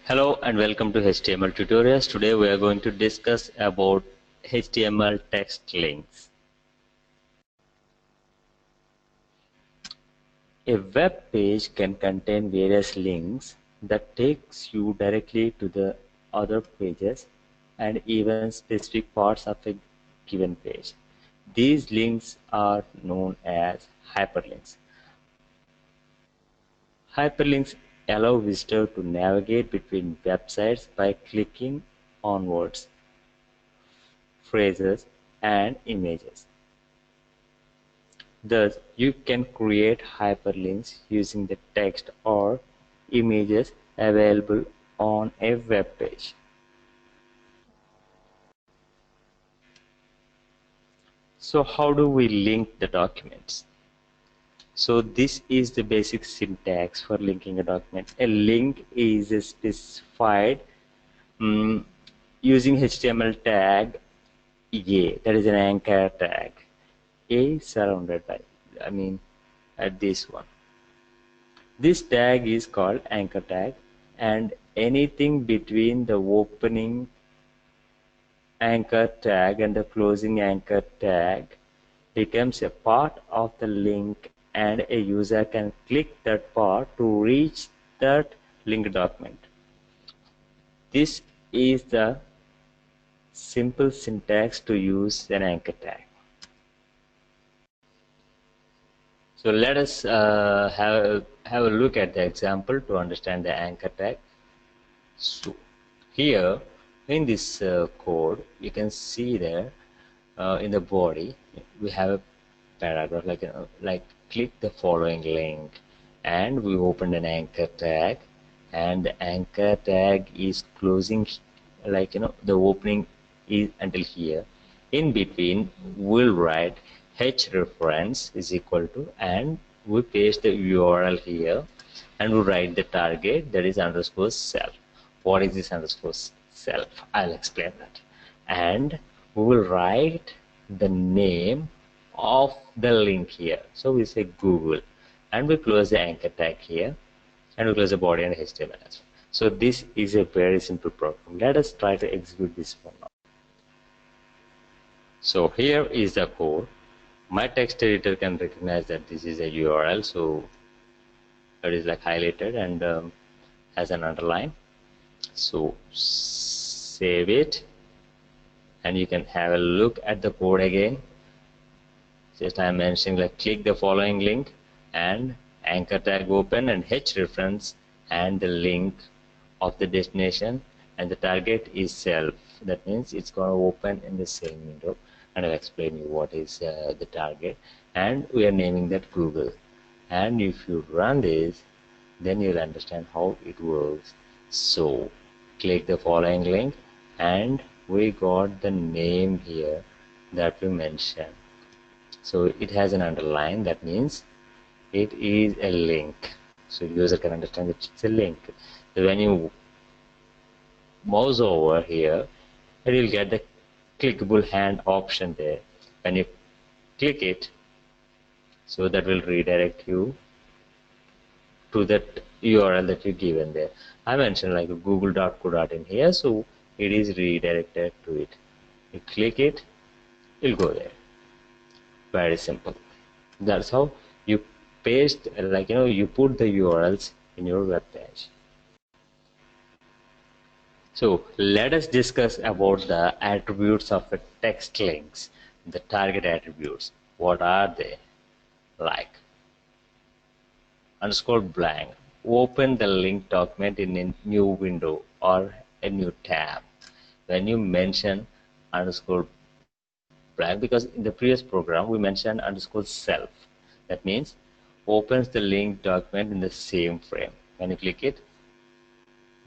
Hello and welcome to HTML tutorials. Today we are going to discuss about HTML text links. A web page can contain various links that takes you directly to the other pages and even specific parts of a given page. These links are known as hyperlinks. Hyperlinks allow visitors to navigate between websites by clicking on words, phrases, and images. Thus, you can create hyperlinks using the text or images available on a web page. So how do we link the documents? So this is the basic syntax for linking a document. A link is specified using HTML tag A, that is an anchor tag. A surrounded by, at this one. This tag is called anchor tag, and anything between the opening anchor tag and the closing anchor tag becomes a part of the link, and a user can click that part to reach that linked document. This is the simple syntax to use an anchor tag. So let us have a look at the example to understand the anchor tag. So here in this code, you can see there in the body we have a paragraph like click the following link, and we opened an anchor tag, and the anchor tag is closing, the opening is until here. In between we'll write h reference is equal to, and we paste the URL here, and we write the target, that is underscore self. What is this underscore self? I'll explain that. And we will write the name of the link here. So we say Google, and we close the anchor tag here, and we close the body and HTML as well. So this is a very simple program. Let us try to execute this one now. So here is the code. My text editor can recognize that this is a URL, so it is like highlighted and has an underline. So save it, and you can have a look at the code again. Just I am mentioning like click the following link, and anchor tag open, and h reference, and the link of the destination, and the target is self. That means it's going to open in the same window, and I'll explain you what is the target, and we are naming that Google. And if you run this, then you'll understand how it works. So click the following link, and we got the name here that we mentioned. So it has an underline, that means it is a link. So user can understand that it's a link. So when you mouse over here, it will get the clickable hand option there. When you click it, so that will redirect you to that URL that you given there. I mentioned like google.co.in here, so it is redirected to it. You click it, it'll go there. Very simple. That's how you paste, you put the URLs in your web page. So let us discuss about the attributes of a text links, the target attributes. What are they? Like underscore blank, open the link document in a new window or a new tab. When you mention underscore blank, because in the previous program we mentioned underscore self, that means opens the link document in the same frame. When you click it,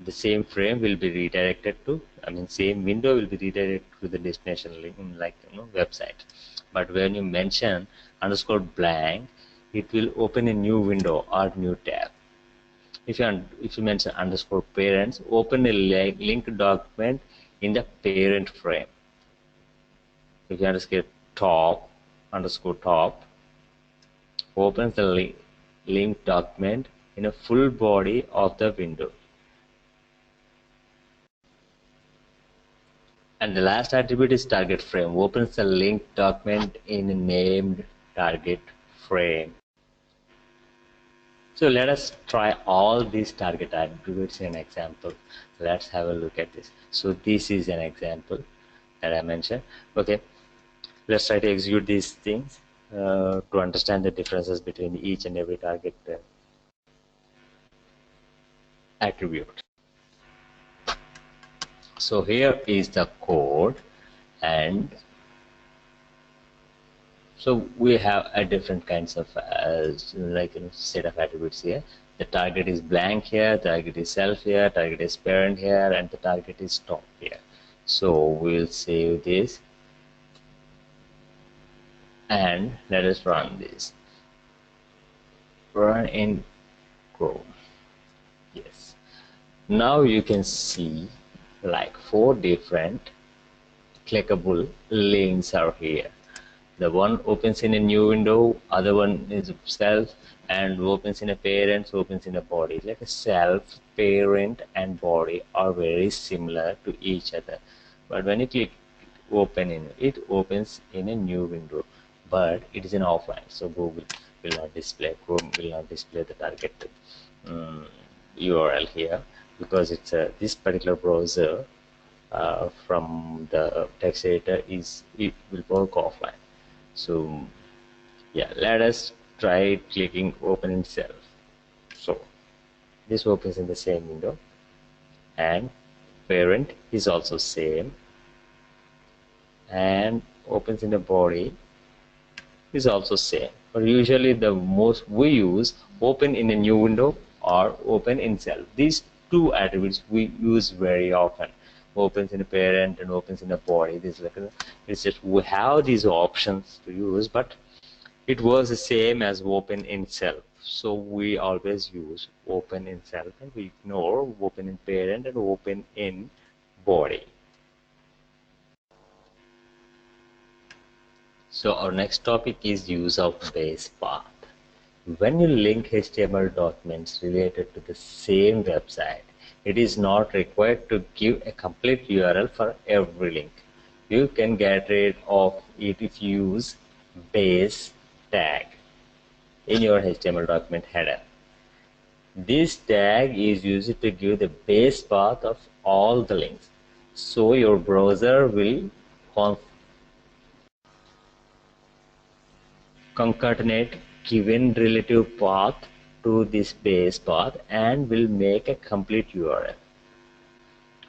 the same frame will be redirected to, same window will be redirected to the destination link, website. But when you mention underscore blank, it will open a new window or new tab. If you mention underscore parents, open a link document in the parent frame. If you underscore top, opens the link document in a full body of the window. And the last attribute is target frame. Opens the linked document in a named target frame. So let us try all these target attributes in an example. Let's have a look at this. So this is an example that I mentioned. Okay, let's try to execute these things to understand the differences between each and every target attribute. So here is the code, and so we have a different kinds of set of attributes here. The target is blank here, target is self here, target is parent here, and the target is top here. So we'll save this and let us run this. Run in Chrome. Yes. Now you can see like 4 different clickable links are here. The one opens in a new window, other one is self, and opens in a parent, opens in a body. Like a self, parent, and body are very similar to each other. But when you click open in, it opens in a new window, but it is an offline. So Google will not display, Chrome will not display the target URL here because it's this particular browser from the text editor it will work offline. So yeah, let us try clicking open itself. So this opens in the same window, and parent is also same, and opens in the body is also same. But usually the most we use open in a new window or open in self. These two attributes we use very often. Opens in a parent and opens in a body. This like it's just we have these options to use, but it was the same as open in self. So we always use open in self and we ignore open in parent and open in body. So our next topic is use of base path. When you link HTML documents related to the same website, it is not required to give a complete URL for every link. You can get rid of it if you use base tag in your HTML document header. This tag is used to give the base path of all the links. So your browser will concatenate given relative path to this base path and will make a complete URL.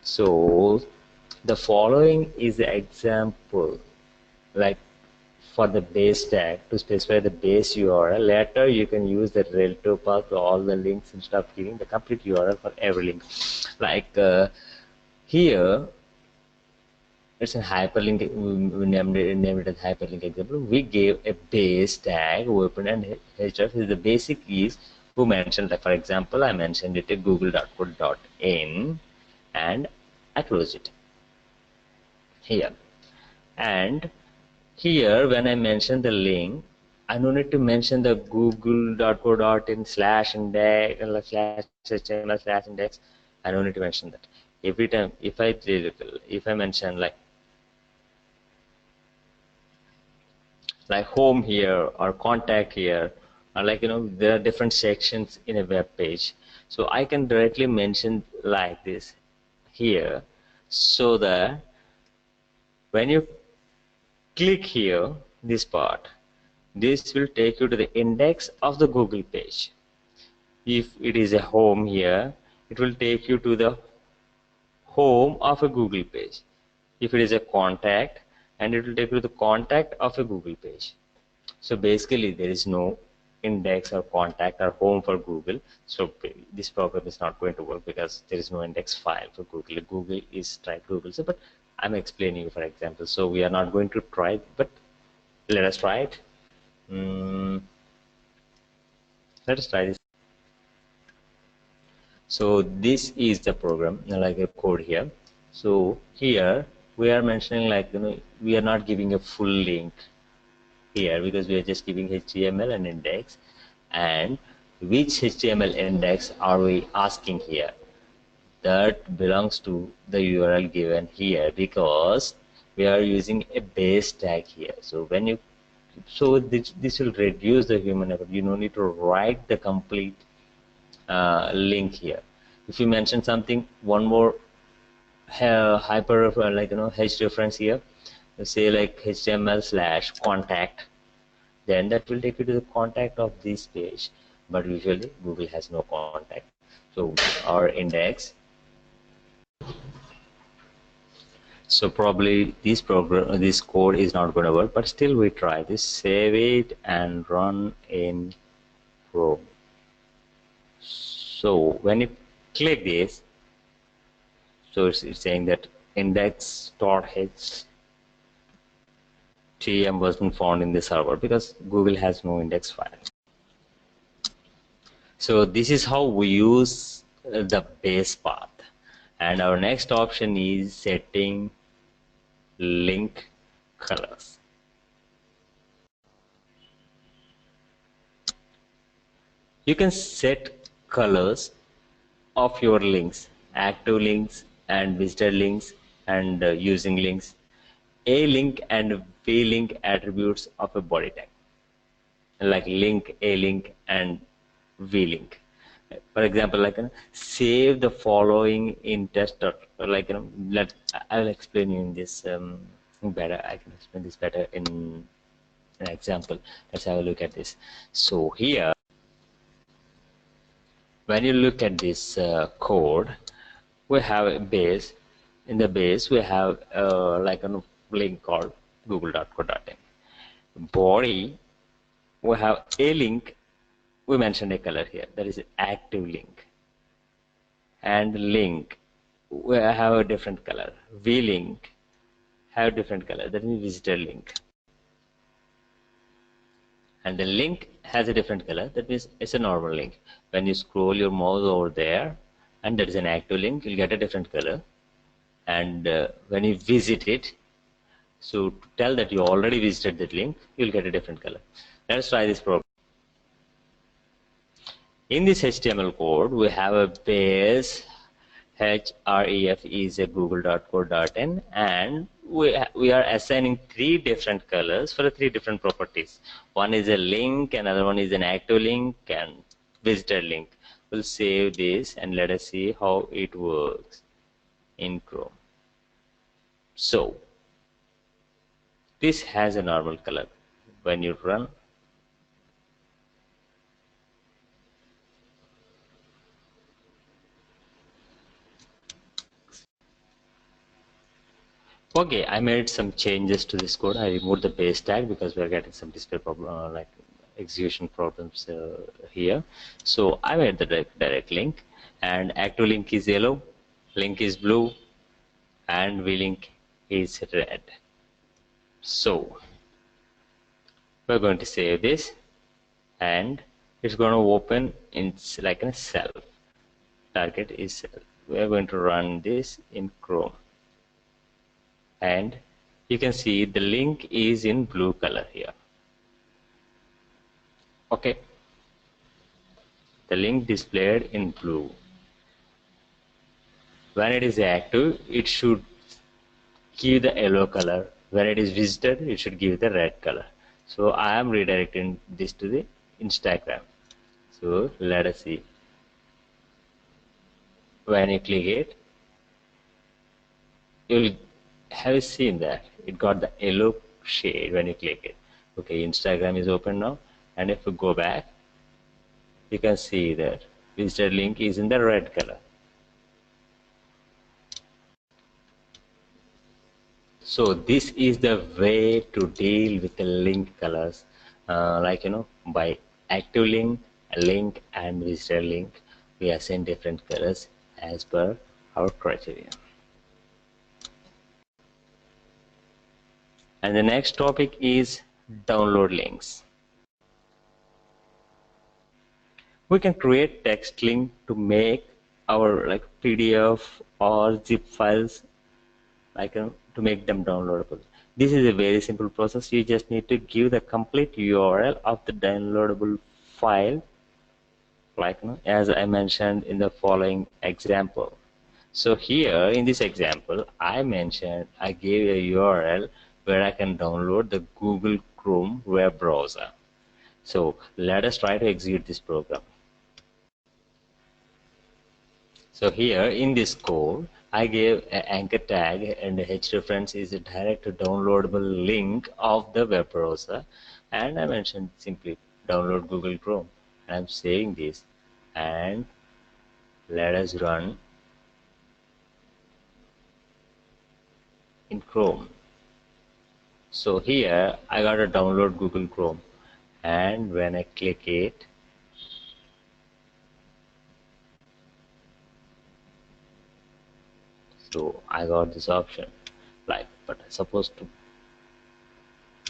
So the following is the example, like for the base tag to specify the base URL. Later you can use the relative path to all the links instead of giving the complete URL for every link. Like here it's a hyperlink. We named it as hyperlink example. We gave a base tag open and href is the basic is who mentioned, like for example I mentioned it at google.co.in and I close it here. And here when I mention the link, I don't need to mention the google.co.in /index /html/index. I don't need to mention that. Every time if I mention like home here or contact here, or like there are different sections in a web page, so I can directly mention like this here, so that when you click here this part, this will take you to the index of the Google page. If it is a home here, it will take you to the home of a Google page. If it is a contact, and it will take you to the contact of a Google page. So basically there is no index or contact or home for Google. So this program is not going to work because there is no index file for Google. Google is trying Google. So, but I'm explaining you for example. So we are not going to try it, but let us try it. Let us try this. So this is the program, like a code here. So here we are mentioning like we are not giving a full link here because we are just giving HTML and index. And which HTML index are we asking here? that belongs to the URL given here, because we are using a base tag here. So when you, so this will reduce the human effort. You don't need to write the complete link here. If you mention something, one more hyper like h reference here, say like html/contact, then that will take you to the contact of this page. But usually Google has no contact, so our index. So probably this code is not going to work, but still we try this. Save it and run in Chrome. So when you click this, so it's saying that index.htm wasn't found in the server because Google has no index file. So this is how we use the base path. And our next option is setting link colors. You can set colors of your links, active links and visitor links and using links, a link and v link attributes of a body tag, like link, a link and v link. For example, like save the following in test, like I will explain you in this better. I can explain this better in an example. Let's have a look at this. So here, when you look at this code, we have a base. In the base, we have like a link called google.co.in. Body, we have a link. We mentioned a color here, that is active link. And link, we have a different color. V link have a different color, that is visitor link. And the link has a different color, that means it's a normal link. When you scroll your mouse over there and there is an active link, you'll get a different color. And when you visit it, so to tell that you already visited that link, you'll get a different color. Let's try this program. In this HTML code, we have a base, href is a google.co.in, and we are assigning 3 different colors for the 3 different properties. One is a link, another one is an active link, and visitor link. We'll save this and let us see how it works in Chrome. So this has a normal color. When you run, okay, I made some changes to this code. I removed the base tag because we are getting some display problem, like execution problems here. So I made the direct link, and active link is yellow, link is blue, and v-link is red. So we're going to save this, and it's going to open in like a cell. Target is cell. We're going to run this in Chrome, and you can see the link is in blue color here. Okay, the link displayed in blue. When it is active, it should give the yellow color. When it is visited, it should give the red color. So I am redirecting this to the Instagram. So let us see. When you click it, you'll have seen that it got the yellow shade when you click it. Okay, Instagram is open now, and if we go back, you can see that visitor link is in the red color. So this is the way to deal with the link colors, like by active link and visitor link, we assign different colors as per our criteria. And the next topic is download links. We can create text link to make our like PDF or zip files, like to make them downloadable. This is a very simple process. You just need to give the complete URL of the downloadable file, like as I mentioned in the following example. So here in this example, I gave a URL where I can download the Google Chrome web browser. So let us try to execute this program. So here in this code, I gave an anchor tag and the href is a direct downloadable link of the web browser, and I mentioned simply download Google Chrome. I'm saving this, and let us run in Chrome. So here I got to download Google Chrome, and when I click it, so I got this option, like, but I'm supposed to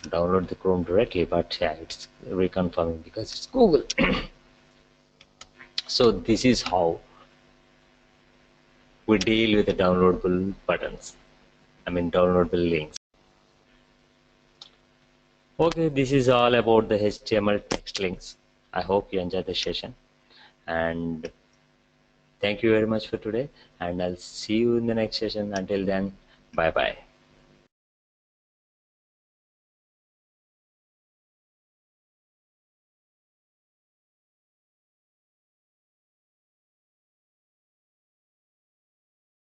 download the Chrome directly, but yeah, it's reconfirming because it's Google. So this is how we deal with the downloadable buttons. I mean downloadable links. Okay, this is all about the HTML text links. I hope you enjoyed the session, and thank you very much for today, and I'll see you in the next session. Until then, bye bye.